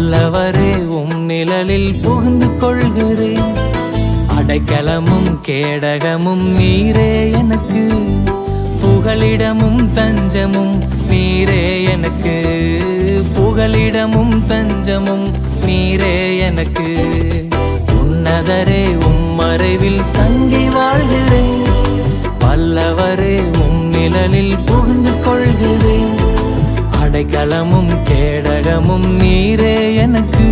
வல்லவரே நிழலில் புகுந்து கொள்கிறேன். அடைக்கலமும் கேடகமும் நீரே எனக்கு, புகலிடமும் தஞ்சமும் நீரே எனக்கு, புகலிடமும் தஞ்சமும் நீரே எனக்கு. உன்னதரே மறைவில் தங்கி வாழ்கிறேன். வல்லவரே நிழலில் புகுந்து கொள்கிறேன். அடைக்கலமும் கேடகமும் நீரே எனக்கு,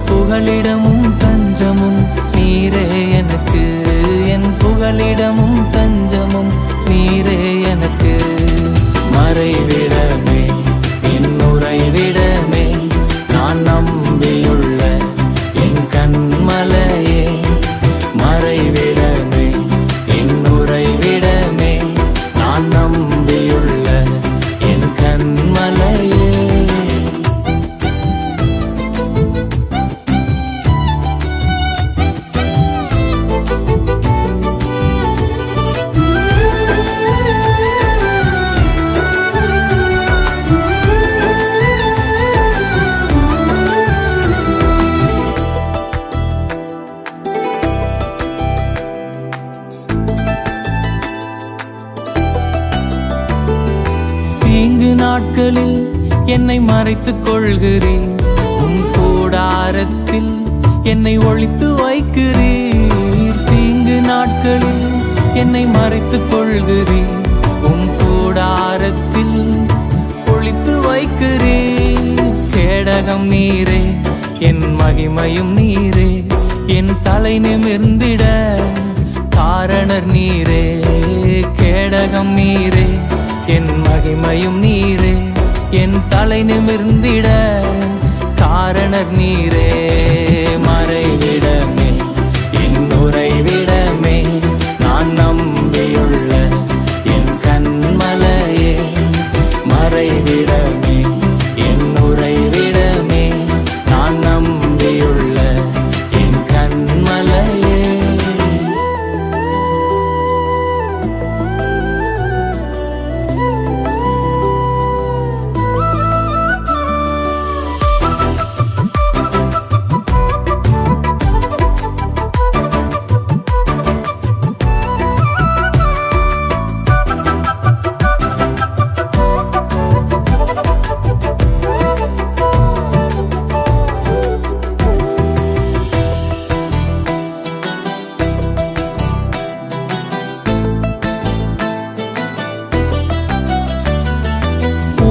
புகலிடமும் தஞ்சமும் நீரே எனக்கு, என் புகலிடமும் தஞ்சமும் நீரே எனக்கு. மறைவிடமே என் உறைவிடமே, நான் நம்பியுள்ள என் கண்மலையே. மறைவிடமே என் உறைவிடமே, நான் நம்பியுள்ள என் கண்மலையே. தீங்கு நாட்களில் என்னை மறைத்துக் கொள்கிறீர். கூடாரத்தில் என்னை ஒளித்து வைக்கிறீர். தீங்கு நாட்களில் என்னை மறைத்துக் கொள்கிறீர். கூடாரத்தில் ஒளித்து வைக்கிறீர். கேடகம் நீரே, என் மகிமையும் நீரே, என் தலை நிமிர்ந்திட காரணர் நீரே. கேடகம் நீரே, என் மகிமையும் நீரே, என் தலை நிமிர்ந்திட காரணர் நீரே. மறைவிடமே என் உறைவிடமே, நான் நம்பியுள்ள என் கண்மலையே. மறைவிடமே என் உறைவிடமே, நான் நம்பியுள்ள என் கண்மலையே.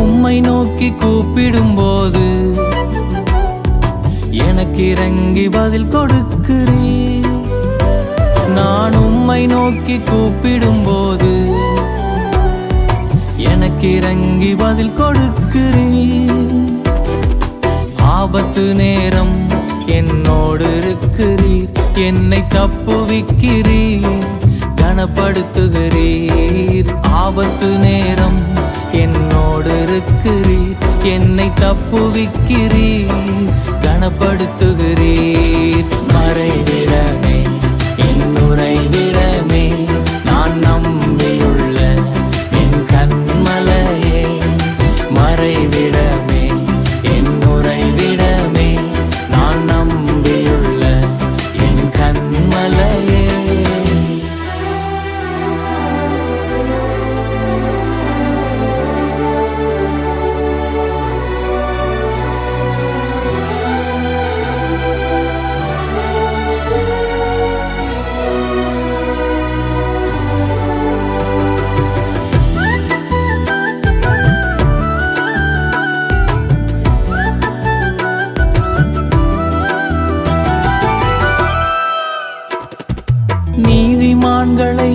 உம்மை நோக்கி கூப்பிடும்போது எனக்கு இறங்கி பதில் கொடுக்கிறீர். நான் உம்மை நோக்கி கூப்பிடும்போது எனக்கு இறங்கி பதில் கொடுக்கிறீர். ஆபத்து நேரம் என்னோடு இருக்கிறீர். என்னை தப்புவிக்கிறீர், கனப்படுத்துகிறீர். ஆபத்து நேரம் என்னோடு இருக்கிறீர். என்னை தப்புவிக்கிறீர், கனப்படுத்துகிறீர். மறைவிடமே என் உறைவிடமே, நான் நம்பியுள்ள என் கண்மலையே. மறைவிடமே என் உறைவிடமே, நான் நம்பியுள்ள என் கண்மலையே. நீதிமான்களை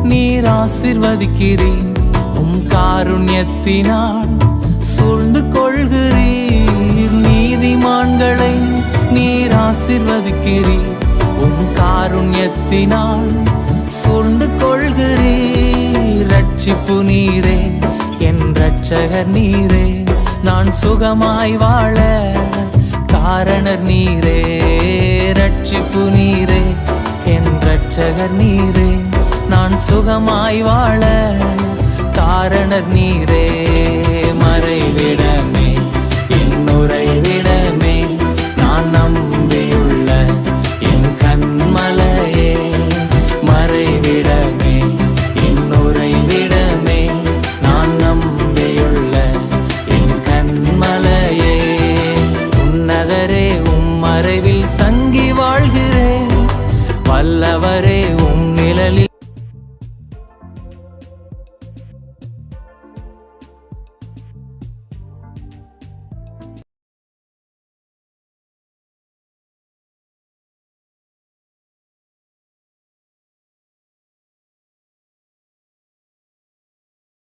நீர் ஆசீர்வதிக்கிறீர். காருண்யத்தினால் சூழ்ந்து கொள்கிறீர். நீதிமான்களை நீர் ஆசீர்வதிக்கிறீர். காருண்யத்தினால் சூழ்ந்து கொள்கிறீர். ரட்சிப்பு நீரே, என் இரட்சகர் நீரே, நான் சுகமாய் வாழ காரணர் நீரே. ரட்சிப்பு நீரே, என் இரட்சகர் நீரே, நான் சுகமாய் வாழ காரணர் நீரே. மறைவிடமே